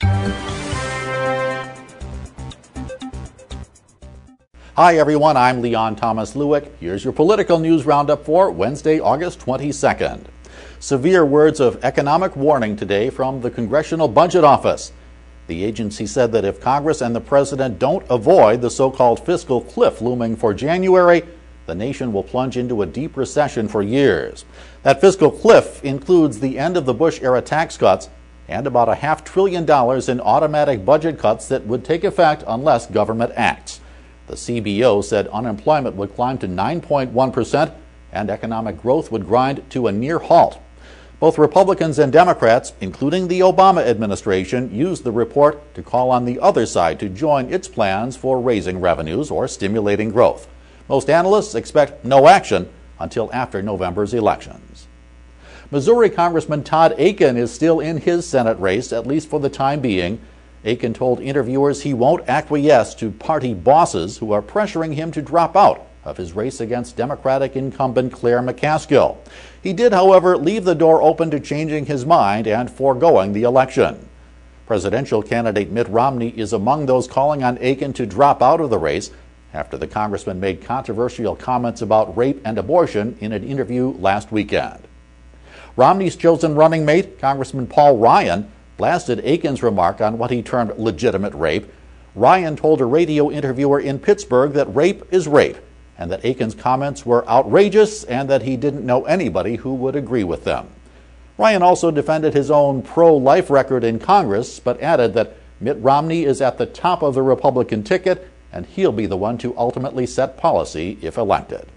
Hi everyone, I'm Leon Thomas Lewick. Here's your political news roundup for Wednesday, August 22nd. Severe words of economic warning today from the Congressional Budget Office. The agency said that if Congress and the President don't avoid the so-called fiscal cliff looming for January, the nation will plunge into a deep recession for years. That fiscal cliff includes the end of the Bush-era tax cuts and about $500 billion in automatic budget cuts that would take effect unless government acts. The CBO said unemployment would climb to 9.1% and economic growth would grind to a near halt. Both Republicans and Democrats, including the Obama administration, used the report to call on the other side to join its plans for raising revenues or stimulating growth. Most analysts expect no action until after November's elections. Missouri Congressman Todd Akin is still in his Senate race, at least for the time being. Akin told interviewers he won't acquiesce to party bosses who are pressuring him to drop out of his race against Democratic incumbent Claire McCaskill. He did, however, leave the door open to changing his mind and foregoing the election. Presidential candidate Mitt Romney is among those calling on Akin to drop out of the race after the congressman made controversial comments about rape and abortion in an interview last weekend. Romney's chosen running mate, Congressman Paul Ryan, blasted Akin's remark on what he termed legitimate rape. Ryan told a radio interviewer in Pittsburgh that rape is rape, and that Akin's comments were outrageous and that he didn't know anybody who would agree with them. Ryan also defended his own pro-life record in Congress, but added that Mitt Romney is at the top of the Republican ticket and he'll be the one to ultimately set policy if elected.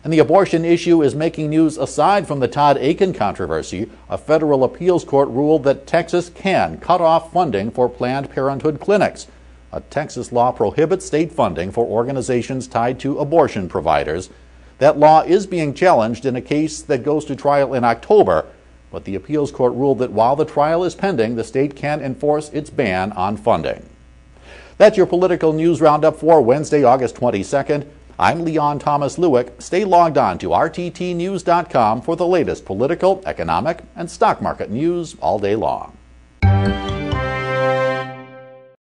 And the abortion issue is making news aside from the Todd Akin controversy. A federal appeals court ruled that Texas can cut off funding for Planned Parenthood clinics. A Texas law prohibits state funding for organizations tied to abortion providers. That law is being challenged in a case that goes to trial in October, but the appeals court ruled that while the trial is pending, the state can enforce its ban on funding. That's your political news roundup for Wednesday, August 22nd. I'm Leon Thomas Lewick. Stay logged on to rttnews.com for the latest political, economic, and stock market news all day long.